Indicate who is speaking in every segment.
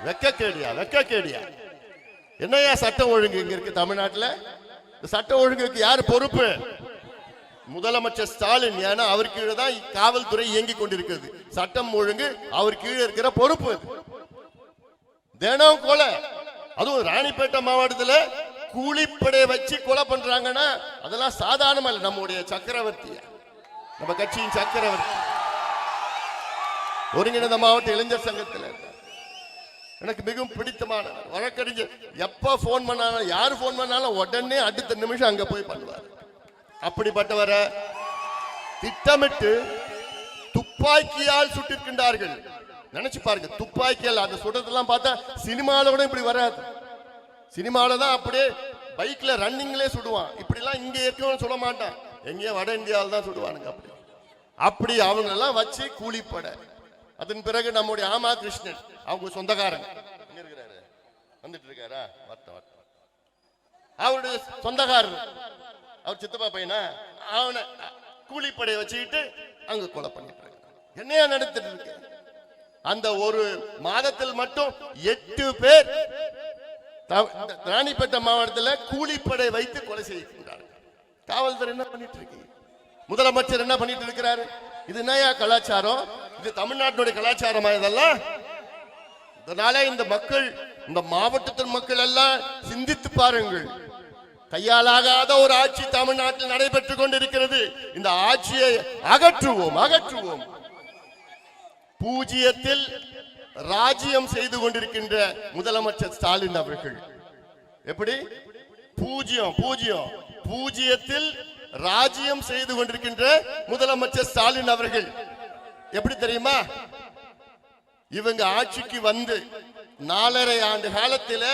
Speaker 1: வெக்க கேடியா. என்னையா சட்டம் ஒழுங்கு இங்க இருக்கு தமிழ்நாட்டில்? சட்ட ஒழுங்குக்கு யாரு பொறுப்பு? முதலமைச்சர் ஸ்டாலின். ஏன்னா அவர் கீழே தான் காவல்துறை இயங்கிக் கொண்டிருக்கிறது. சட்டம் ஒழுங்கு அவர் கீழே இருக்கிற பொறுப்பு. தினம் கொலை, அதுவும் ராணிப்பேட்டை மாவட்டத்தில் கூலிப்படை வச்சு கொலை பண்றாங்கன்னா அதெல்லாம் சாதாரணமா இல்லை. நம்முடைய சக்கரவர்த்தி, நம்ம கட்சியின் சக்கரவர்த்தி ஒருங்கிணைந்த மாவட்ட இளைஞர் சங்கத்தில் எனக்கு மிகவும் பிடித்தமான வழக்கறிஞர். எப்ப போன் பண்ணாலும், யாரு போன் பண்ணாலும் உடனே அடுத்த நிமிஷம் அங்க போய் பண்ணுவார். அப்படிப்பட்டவரை திட்டமிட்டு துப்பாக்கியால் சுட்டிருக்கின்றார்கள். நினைச்சு பாருங்க, துப்பாக்கியால். அந்த சுடத்தெல்லாம் பார்த்தா சினிமால கூட இப்படி வராது. சினிமால தான் அப்படியே பைக்ல ரன்னிங்லேயே சுடுவான். இப்படி எல்லாம் இங்க இருக்கவன்னு சொல்ல மாட்டான். எங்கேயோ வட இந்தியாவில் தான் சுடுவானுங்க. அப்படி அவங்க எல்லாம் வச்சு கூலிப்படை. அதன் பிறகு நம்முடைய ஆமா கிருஷ்ணன், அவங்க சொந்தக்காரங்க இருக்கிறாரு, வந்துட்டு இருக்காரா, அவருடைய சொந்தக்காரர், அவர் சித்தப்பா பையனா, அவனை கூலிப்படையை வச்சுக்கிட்டு அங்க கொலை பண்ணிட்டு இருக்காங்க. என்னையா நடத்திட்டு இருக்கு? அந்த ஒரு மாதத்தில் மட்டும் 8 பேர் ராணிப்பேட்டை மாவட்டத்தில் கூலிப்படை வைத்து கொலை செய்கின்றார்கள். காவல்துறை என்ன பண்ணிட்டு இருக்கு? முதலமைச்சர் என்ன பண்ணிட்டு இருக்கிறாரு? இது என்னையா கலாச்சாரம்? இது தமிழ்நாட்டினுடைய கலாச்சாரமா இதெல்லாம்? இதனால இந்த மக்கள், இந்த மாவட்டத்தின் மக்கள் எல்லாம் சிந்தித்து பாருங்கள். கையாலாகாத ஒரு ஆட்சி தமிழ்நாட்டில் நடைபெற்றுக் கொண்டிருக்கிறது. இந்த ஆட்சியை அகற்றுவோம். பூஜ்ஜியத்தில் ராஜ்யம் செய்து கொண்டிருக்கின்ற முதலமைச்சர் ஸ்டாலின் அவர்கள் எப்படி பூஜ்ஜியத்தில் ராஜ்யம் செய்து கொண்டிருக்கின்ற முதலமைச்சர் ஸ்டாலின் அவர்கள் எப்படி தெரியுமா? இவங்க ஆட்சிக்கு வந்து 4.5 ஆண்டு காலத்தில்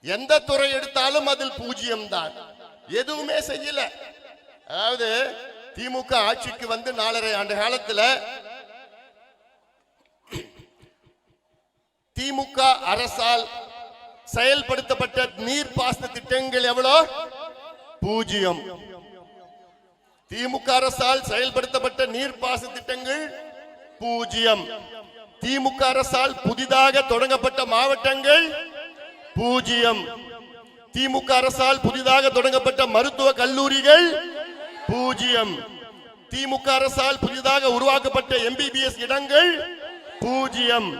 Speaker 1: எந்த துறை எடுத்தாலும் அதில் 0 தான். எதுவுமே செய்யல. அதாவது திமுக ஆட்சிக்கு வந்து 4.5 ஆண்டு காலத்தில் திமுக அரசால் செயல்படுத்தப்பட்ட நீர்ப்பாசன திட்டங்கள் எவ்வளோ? 0. திமுக அரசால் செயல்படுத்தப்பட்ட நீர்ப்பாசன திட்டங்கள் 0. திமுக அரசால் புதிதாக தொடங்கப்பட்ட மாவட்டங்கள் 0. திமுக அரசால் புதிதாக தொடங்கப்பட்ட மருத்துவ கல்லூரிகள் 0. திமுக அரசால் புதிதாக உருவாக்கப்பட்ட MBBS இடங்கள் 0.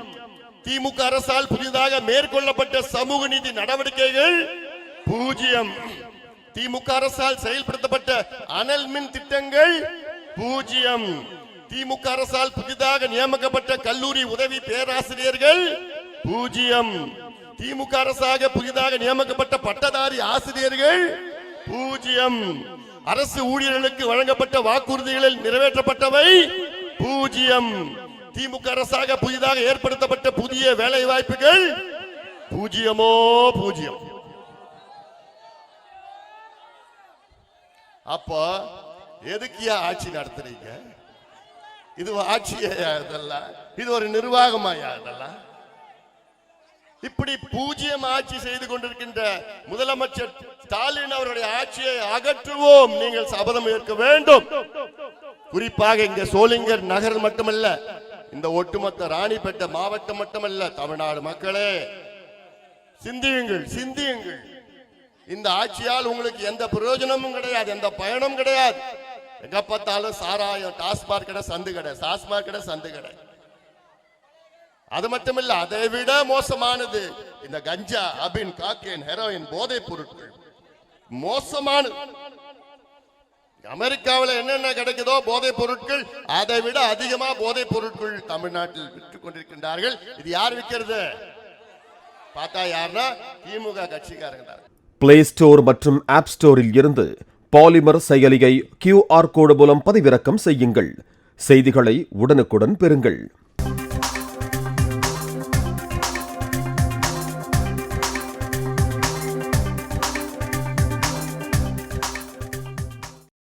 Speaker 1: திமுக அரசால் புதிதாக மேற்கொள்ளப்பட்ட சமூக நீதி நடவடிக்கைகள் 0. திமுக அரசால் செயல்படுத்தப்பட்ட அனல் மின் திட்டங்கள் 0. திமுக அரசால் புதிதாக நியமிக்கப்பட்ட கல்லூரி உதவி பேராசிரியர்கள் 0. திமுக அரசாக புதிதாக நியமிக்கப்பட்ட பட்டதாரி ஆசிரியர்கள் 0. அரசு ஊழியர்களுக்கு வழங்கப்பட்ட வாக்குறுதிகளில் நிறைவேற்றப்பட்டவை 0. திமுக அரசாக புதிதாக ஏற்படுத்தப்பட்ட புதிய வேலை வாய்ப்புகள் 0. அப்ப எதுக்கியா ஆட்சி நடத்துறீங்க? இது ஆட்சியா? இதெல்லாம் இது ஒரு நிர்வாகமாயா? இதெல்லாம் இப்படி 0 ஆட்சி செய்து கொண்டிருக்கின்ற முதலமைச்சர் ஸ்டாலின் அவருடைய ஆட்சியை அகற்றுவோம். நீங்கள் சபதம் ஏற்க வேண்டும். குறிப்பாக இங்க சோளிங்கர் நகர் மட்டுமல்ல, இந்த ஒட்டுமொத்த ராணிப்பேட்டை மாவட்டம் மட்டுமல்ல, தமிழ்நாடு மக்களே சிந்தியுங்கள். இந்த ஆட்சியால் உங்களுக்கு எந்த பிரயோஜனமும் கிடையாது, எந்த பயனும் கிடையாது. எங்க பார்த்தாலும் சாராயம், டாஸ்மாக் கடை, சந்து கடை. அது மட்டுமில்ல, அதை விட மோசமானது இந்த கஞ்சா, அபின், காக்கேன், ஹெரோயின், போதைப் பொருட்கள் மோசமானது. அமெரிக்காவில் என்னென்ன கிடைக்குதோ போதைப் பொருட்கள், அதை விட அதிகமா போதைப் பொருட்கள் தமிழ்நாட்டில் விற்றுக் கொண்டிருக்கின்றார்கள். இது யார் விற்கிறது? பார்த்தா யாருன்னா திமுக கட்சிக்காரங்க.
Speaker 2: பிளே ஸ்டோர் மற்றும் ஆப் ஸ்டோரில் இருந்து பாலிமர் செயலியை QR கோடு மூலம் பதிவிறக்கம் செய்யுங்கள். செய்திகளை உடனுக்குடன் பெறுங்கள்.